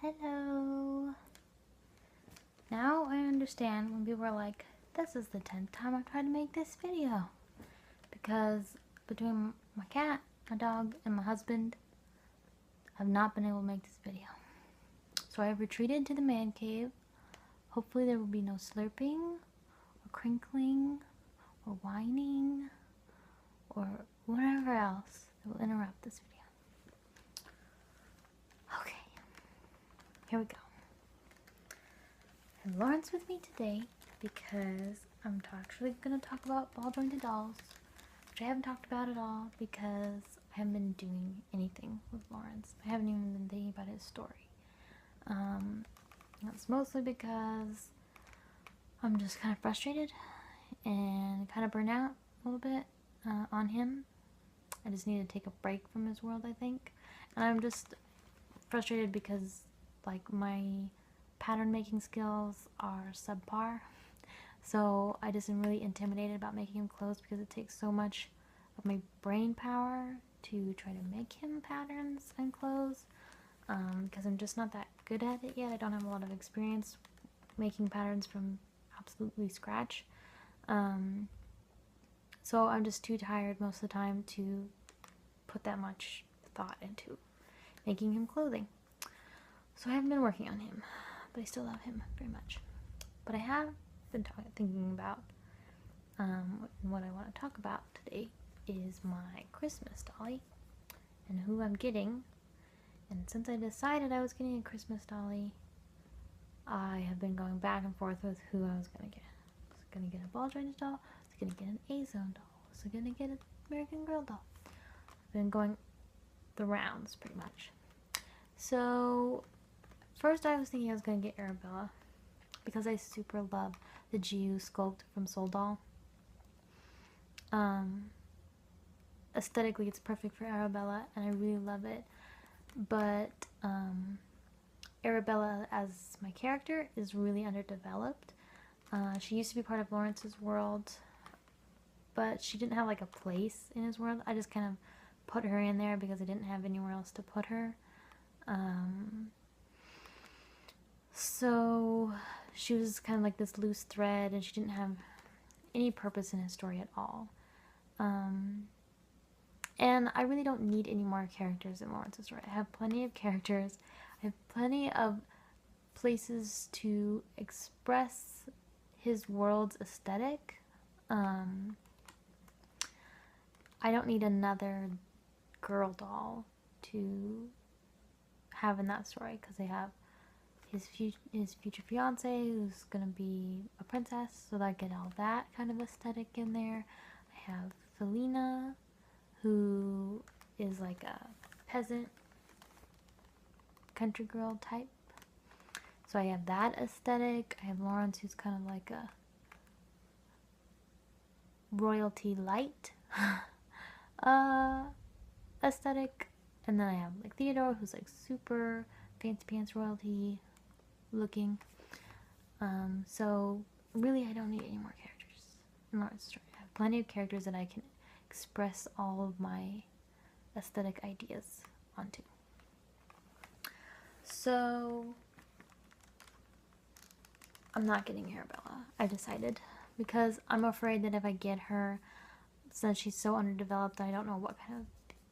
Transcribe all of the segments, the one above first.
Hello. Now I understand when people are like, this is the 10th time I've tried to make this video. Because between my cat, my dog, and my husband, I've not been able to make this video. So I have retreated to the man cave. Hopefully there will be no slurping, or crinkling, or whining, or whatever else that will interrupt this video. Okay, here we go. And Lauren's with me today because I'm actually going to talk about ball jointed dolls, which I haven't talked about at all because I haven't been doing anything with Lawrence. I haven't even been thinking about his story. That's mostly because I'm just kind of frustrated and kind of burnt out a little bit on him. I just need to take a break from his world, I think. And I'm just frustrated because, like, my pattern making skills are subpar. So I just am really intimidated about making him clothes because it takes so much of my brain power to try to make him patterns and clothes. Because I'm just not that good at it yet. I don't have a lot of experience making patterns from absolutely scratch. So I'm just too tired most of the time to put that much thought into making him clothing. So I haven't been working on him, but I still love him very much. But I have been thinking about what I want to talk about today is my Christmas dolly and who I'm getting. And since I decided I was getting a Christmas dolly, I have been going back and forth with who I was going to get. Was I going to get a ball jointed doll? Was I going to get an A-zone doll? Was I going to get an American Girl doll? I've been going the rounds pretty much. So first I was thinking I was going to get Arabella because I super love the GU sculpt from Soul Doll. Aesthetically it's perfect for Arabella and I really love it. But Arabella as my character is really underdeveloped. She used to be part of Lawrence's world, but she didn't have like a place in his world. I just kind of put her in there because I didn't have anywhere else to put her. So she was kind of like this loose thread and she didn't have any purpose in his story at all. And I really don't need any more characters in Lawrence's story. I have plenty of characters. I have plenty of places to express his world's aesthetic. I don't need another girl doll to have in that story because they have his future fiance who's gonna be a princess, so that I get all that kind of aesthetic in there. I have Felina, who is like a peasant country girl type. So I have that aesthetic. I have Lawrence, who's kind of like a royalty light aesthetic. And then I have like Theodore, who's like super fancy pants royalty looking. So really I don't need any more characters in Lawrence's story. I have plenty of characters that I can express all of my aesthetic ideas onto. So I'm not getting Arabella, I decided, because I'm afraid that if I get her, since she's so underdeveloped, I don't know what kind of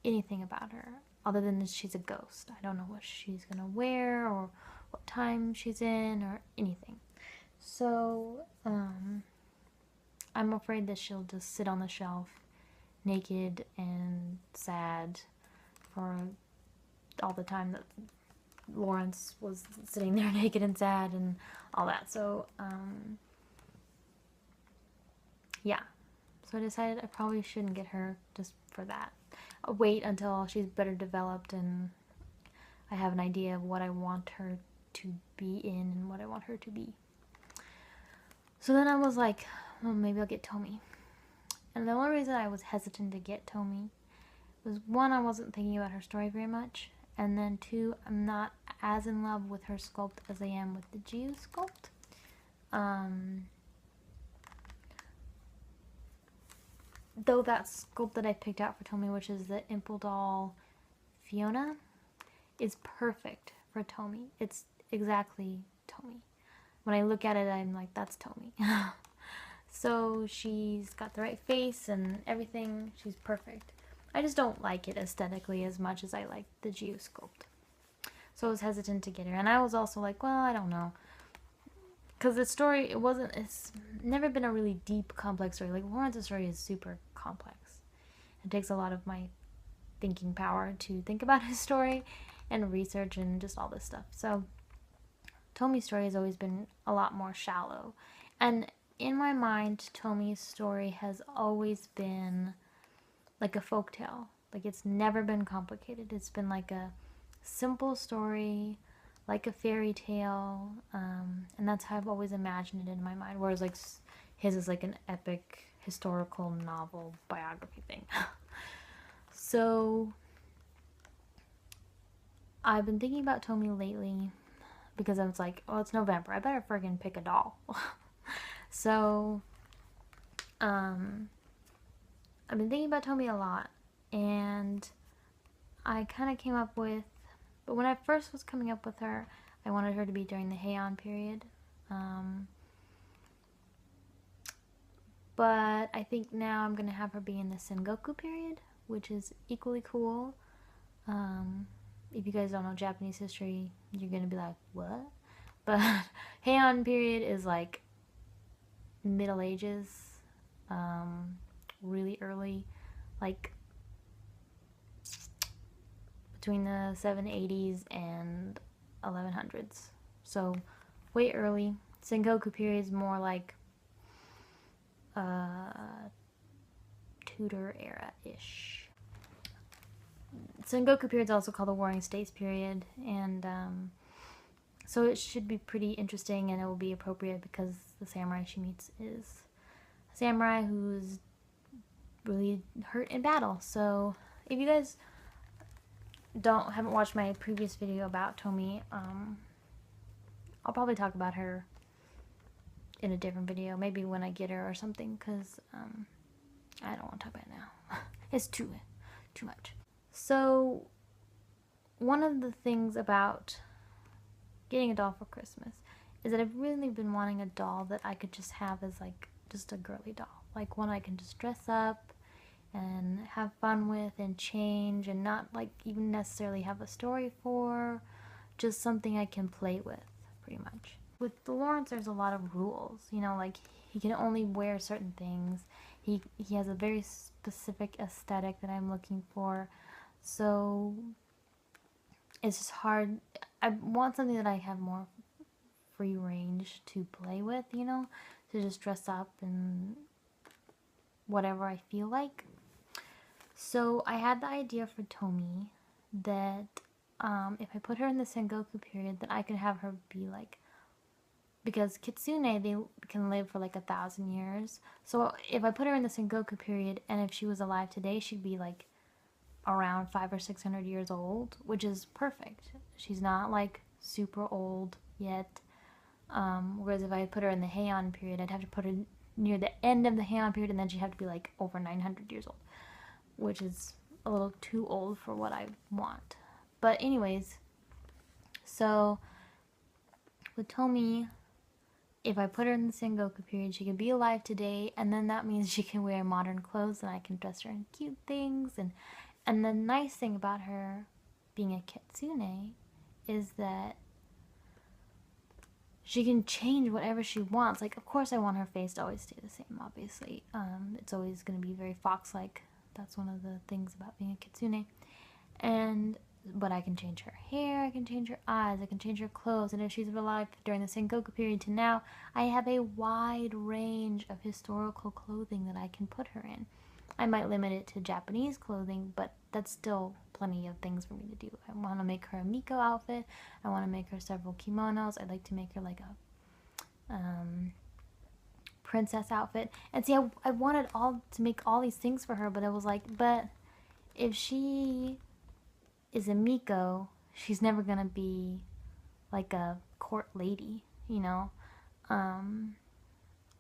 anything about her other than that she's a ghost. I don't know what she's gonna wear or what time she's in or anything. So I'm afraid that she'll just sit on the shelf naked and sad for all the time that Lawrence was sitting there naked and sad and all that. So yeah, so I decided I probably shouldn't get her just for that. I'll wait until she's better developed and I have an idea of what I want her to be in and what I want her to be. So then I was like, well, maybe I'll get Tommy. And the only reason I was hesitant to get Tommy was, one, I wasn't thinking about her story very much, and then two, I'm not as in love with her sculpt as I am with the GU sculpt. Though that sculpt that I picked out for Tommy, which is the Impel Doll Fiona, is perfect for Tomi. It's exactly Tomi. When I look at it, I'm like, that's Tomi. So she's got the right face and everything. She's perfect. I just don't like it aesthetically as much as I like the Geosculpt. So I was hesitant to get her. And I was also like, well, I don't know. Because the story, it's never been a really deep, complex story. Like, Lawrence's story is super complex. It takes a lot of my thinking power to think about his story and research and just all this stuff. So Tomi's story has always been a lot more shallow. And in my mind, Tomi's story has always been like a folktale. Like, it's never been complicated. It's been like a simple story, like a fairy tale, and that's how I've always imagined it in my mind. Whereas like his is like an epic historical novel biography thing. So I've been thinking about Tomi lately because I was like, oh, it's November, I better friggin' pick a doll. So I've been thinking about Tomi a lot, and I kind of came up with, but when I first was coming up with her, I wanted her to be during the Heian period. But I think now I'm going to have her be in the Sengoku period, which is equally cool. If you guys don't know Japanese history, you're going to be like, what? But Heian period is like Middle Ages, really early, like between the 780s and 1100s. So way early. Sengoku period is more like Tudor era-ish. Sengoku period is also called the Warring States period, and so it should be pretty interesting, and it will be appropriate because the samurai she meets is a samurai who's really hurt in battle. So if you guys haven't watched my previous video about Tomi, I'll probably talk about her in a different video, maybe when I get her or something, because I don't want to talk about it now. It's too much. So one of the things about getting a doll for Christmas is that I've really been wanting a doll that I could just have as like just a girly doll, like one I can just dress up and have fun with and change, and not like even necessarily have a story for, just something I can play with, pretty much. With the Lawrence, there's a lot of rules, you know, like he can only wear certain things. He has a very specific aesthetic that I'm looking for, so it's just hard. I want something that I have more free range to play with, you know, to just dress up and whatever I feel like. So I had the idea for Tomi that if I put her in the Sengoku period, that I could have her be like, because Kitsune, they can live for like 1,000 years. So if I put her in the Sengoku period, and if she was alive today, she'd be like around 500 or 600 years old, which is perfect. She's not like super old yet. Whereas if I put her in the Heian period, I'd have to put her near the end of the Heian period, and then she'd have to be like over 900 years old, which is a little too old for what I want. But anyways, so with Tomi, if I put her in the Sengoku period, she could be alive today, and then that means she can wear modern clothes, and I can dress her in cute things. And the nice thing about her being a Kitsune is that she can change whatever she wants. Like, of course I want her face to always stay the same, obviously. It's always going to be very fox-like. That's one of the things about being a Kitsune. But I can change her hair, I can change her eyes, I can change her clothes, and if she's alive during the Sengoku period to now, I have a wide range of historical clothing that I can put her in. I might limit it to Japanese clothing, but that's still plenty of things for me to do. I want to make her a Miko outfit, I want to make her several kimonos, I'd like to make her like a princess outfit. And see, I wanted to make all these things for her, but I was like, but if she is a Miko, she's never gonna be like a court lady, you know?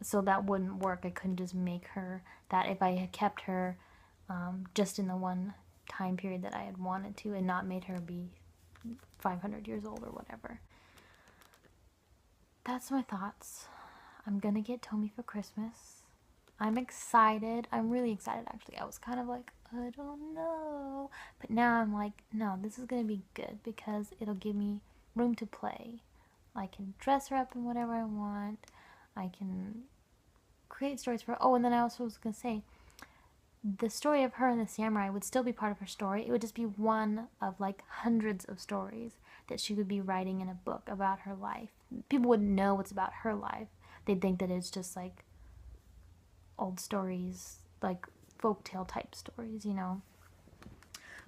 So that wouldn't work. I couldn't just make her that if I had kept her just in the one time period that I had wanted to, and not made her be 500 years old or whatever. That's my thoughts. I'm gonna get Tomy for Christmas. I'm excited. I'm really excited, actually. I was kind of like, I don't know. But now I'm like, no, this is gonna be good because it'll give me room to play. I can dress her up in whatever I want. I can create stories for her. Oh, and then I also was gonna say, the story of her and the samurai would still be part of her story. It would just be one of like hundreds of stories that she would be writing in a book about her life. People wouldn't know what's about her life. They'd think that it's just like old stories, like folktale type stories, you know.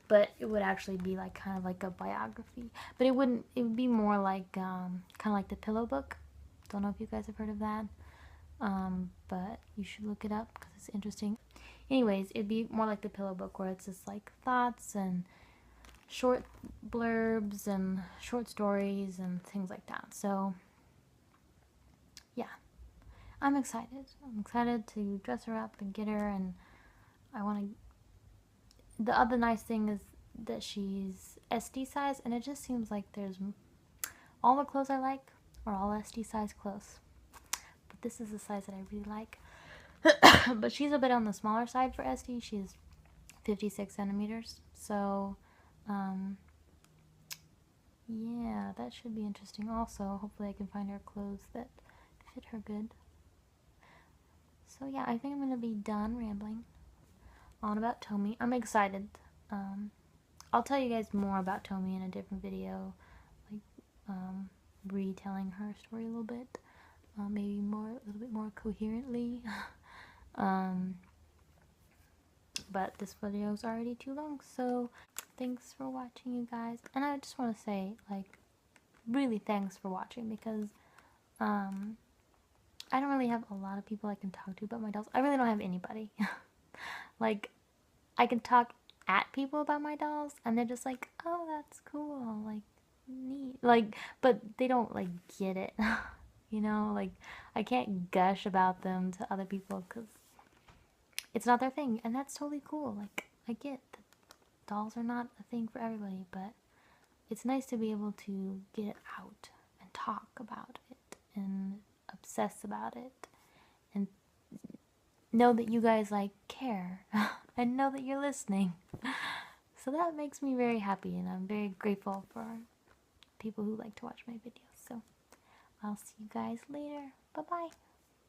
But it would actually be like kind of like a biography. But it wouldn't. It would be more like kind of like the Pillow Book. Don't know if you guys have heard of that. But you should look it up because it's interesting. Anyways, it'd be more like the Pillow Book where it's just like thoughts and short blurbs and short stories and things like that. So, yeah. I'm excited. I'm excited to dress her up and get her, and I want to... The other nice thing is that she's SD size, and it just seems like there's... All the clothes I like are all SD size clothes. But this is the size that I really like. But she's a bit on the smaller side for SD. She's 56 centimeters. So, yeah, that should be interesting also. Hopefully I can find her clothes that fit her good. So yeah, I think I'm going to be done rambling on about Tomy. I'm excited. I'll tell you guys more about Tomy in a different video. Like, retelling her story a little bit. Maybe a little bit more coherently. But this video is already too long, so thanks for watching, you guys. And I just want to say, like, really thanks for watching, because I don't really have a lot of people I can talk to about my dolls. I really don't have anybody. Like, I can talk at people about my dolls, and they're just like, oh, that's cool, like, neat. Like, but they don't, like, get it. You know, like, I can't gush about them to other people, because it's not their thing, and that's totally cool. Like, I get that dolls are not a thing for everybody, but it's nice to be able to get it out and talk about it and obsess about it and know that you guys, like, care and know that you're listening. So that makes me very happy, and I'm very grateful for people who like to watch my videos. So I'll see you guys later. Bye-bye.